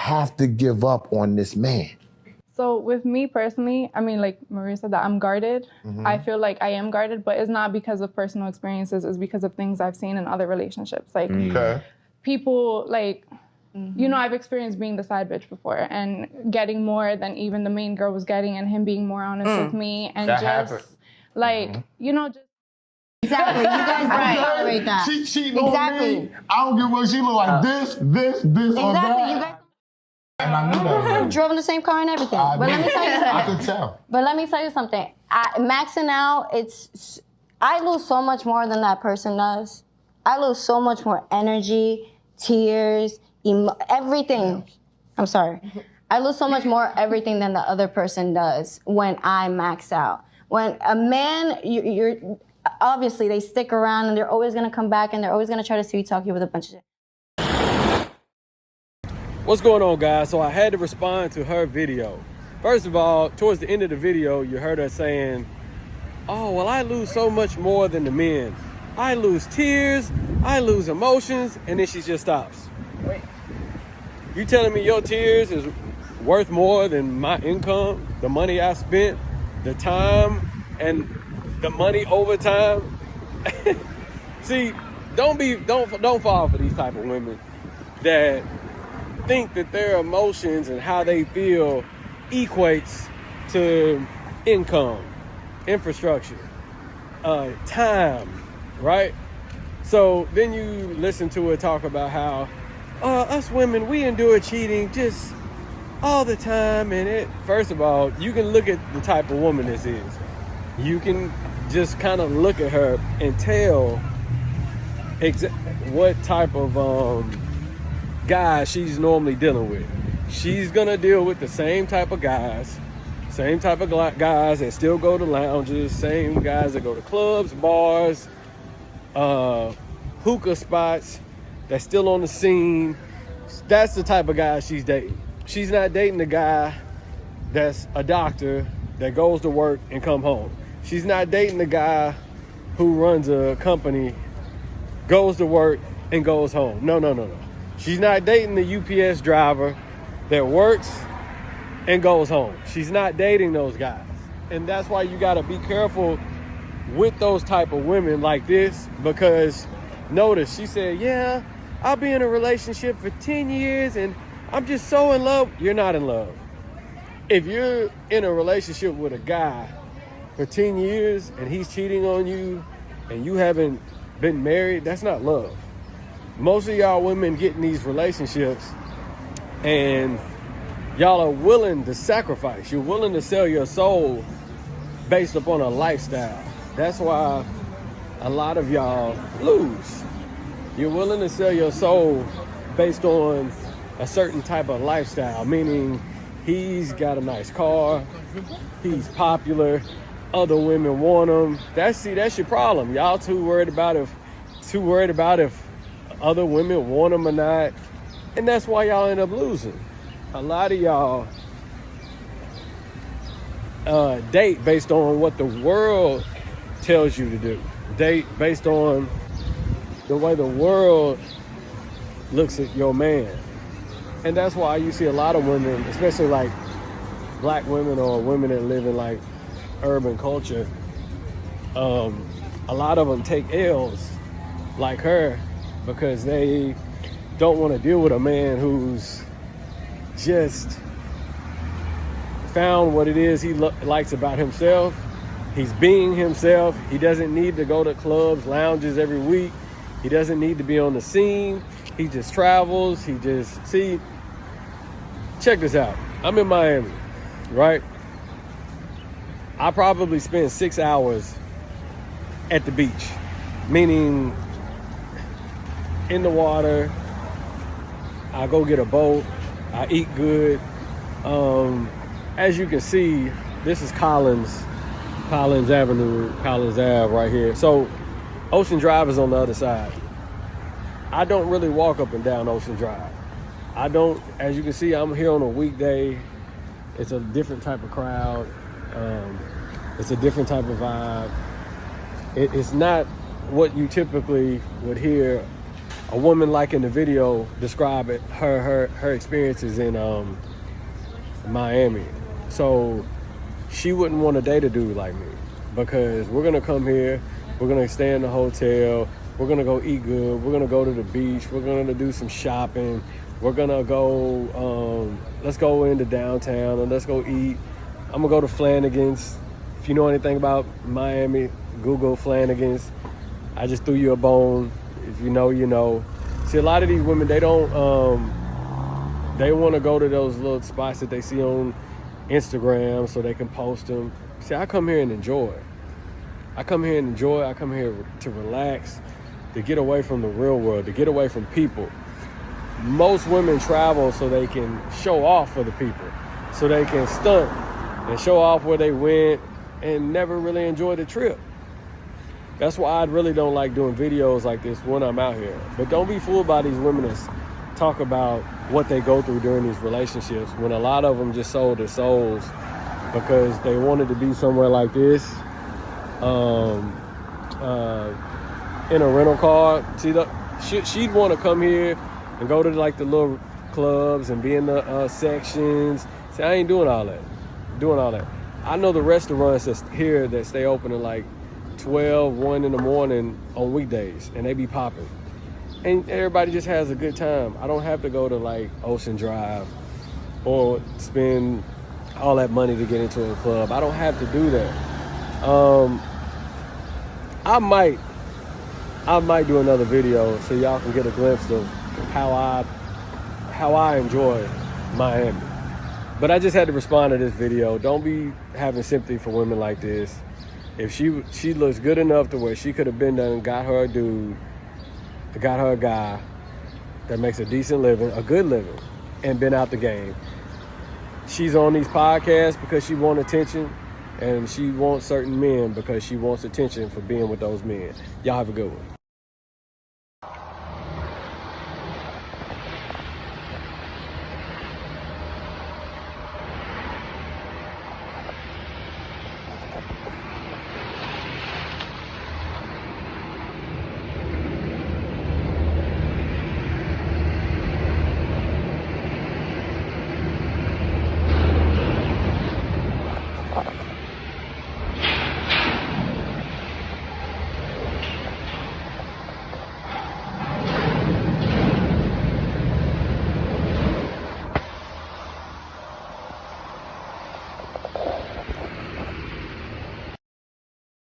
have to give up on this man? So with me personally, I mean, like Maria said that I'm guarded. I feel like I am guarded, but it's not because of personal experiences. It's because of things I've seen in other relationships. Like people like, you know, I've experienced being the side bitch before and getting more than even the main girl was getting, and him being more honest with me, and That just happened. like, you know, just Exactly. You guys don't tolerate that. She cheating on me. I don't give a what she look like. This, or that. Exactly. You guys And I knew that. drove in the same car and everything. I But let me tell you something. I could tell. But let me tell you something. Maxing out, I lose so much more than that person does. I lose so much more energy, tears, everything. I'm sorry. I lose so much more everything than the other person does when I max out. When a man, you're obviously they stick around and they're always gonna come back and they're always gonna try to sweet talk you with a bunch of shit. What's going on, guys? So I had to respond to her video. First of all, towards the end of the video, you heard her saying, oh, well, I lose so much more than the men. I lose tears, I lose emotions, and then she just stops. Wait. You telling me your tears is worth more than my income, the money I spent, the time, and the money over time? See, don't fall for these type of women that think that their emotions and how they feel equates to income, infrastructure, time, right? So then you listen to her talk about how us women, we endure cheating just all the time. And first of all, you can look at the type of woman this is. You can just kind of look at her and tell what type of guys she's normally dealing with. She's gonna deal with the same type of guys that still go to lounges, same guys that go to clubs, bars, hookah spots, that's still on the scene. That's the type of guy she's dating. She's not dating the guy that's a doctor that goes to work and come home. She's not dating the guy who runs a company, goes to work and goes home. No. She's not dating the UPS driver that works and goes home. She's not dating those guys. And that's why you gotta be careful with those type of women like this, because notice she said, yeah, I'll be in a relationship for 10 years and I'm just so in love. You're not in love. If you're in a relationship with a guy for 10 years and he's cheating on you and you haven't been married, that's not love. Most of y'all women get in these relationships and y'all are willing to sacrifice. You're willing to sell your soul based upon a lifestyle. That's why a lot of y'all lose. You're willing to sell your soul based on a certain type of lifestyle, meaning he's got a nice car, he's popular, other women want him. That's your problem. Y'all too worried about if other women want him or not, and that's why y'all end up losing. A lot of y'all date based on what the world tells you to do. Date based on the way the world looks at your man. And that's why you see a lot of women, especially like black women or women that live in like urban culture, a lot of them take L's like her because they don't want to deal with a man who's just found what it is he likes about himself. He's being himself. He doesn't need to go to clubs, lounges every week. He doesn't need to be on the scene. He just travels. See, check this out. I'm in Miami, right? I probably spend 6 hours at the beach, meaning in the water. I go get a boat. I eat good. As you can see, this is Collins Avenue, Collins Ave right here. So Ocean Drive is on the other side. I don't really walk up and down Ocean Drive. I don't, as you can see, I'm here on a weekday. It's a different type of crowd. It's a different type of vibe. It's not what you typically would hear a woman like in the video describe it, her experiences in Miami. So she wouldn't want to date a dude like me because we're gonna come here, we're gonna stay in the hotel, we're gonna go eat good, we're gonna go to the beach, we're gonna do some shopping, we're gonna go, let's go into downtown and let's go eat. I'm gonna go to Flanagan's. If you know anything about Miami, Google Flanagan's. I just threw you a bone. If you know, you know. See, a lot of these women, they don't, they want to go to those little spots that they see on Instagram so they can post them. See, I come here and enjoy. I come here and enjoy. I come here to relax, to get away from the real world, to get away from people. Most women travel so they can show off for the people, so they can stunt and show off where they went and never really enjoy the trip. That's why I really don't like doing videos like this when I'm out here. But don't be fooled by these women that talk about what they go through during these relationships, when a lot of them just sold their souls because they wanted to be somewhere like this, in a rental car. See, she'd want to come here and go to like the little clubs and be in the sections. See, I ain't doing all that. I know the restaurants that's here that stay open at like 12, 1 in the morning on weekdays, and they be popping. And everybody just has a good time. I don't have to go to like Ocean Drive or spend all that money to get into a club. I don't have to do that. I might do another video so y'all can get a glimpse of how I enjoy Miami. But I just had to respond to this video. Don't be having sympathy for women like this. If she looks good enough to where she could have been done and got her a dude, got her a guy that makes a decent living, a good living, and been out the game. She's on these podcasts because she wants attention, and she wants certain men because she wants attention for being with those men. Y'all have a good one.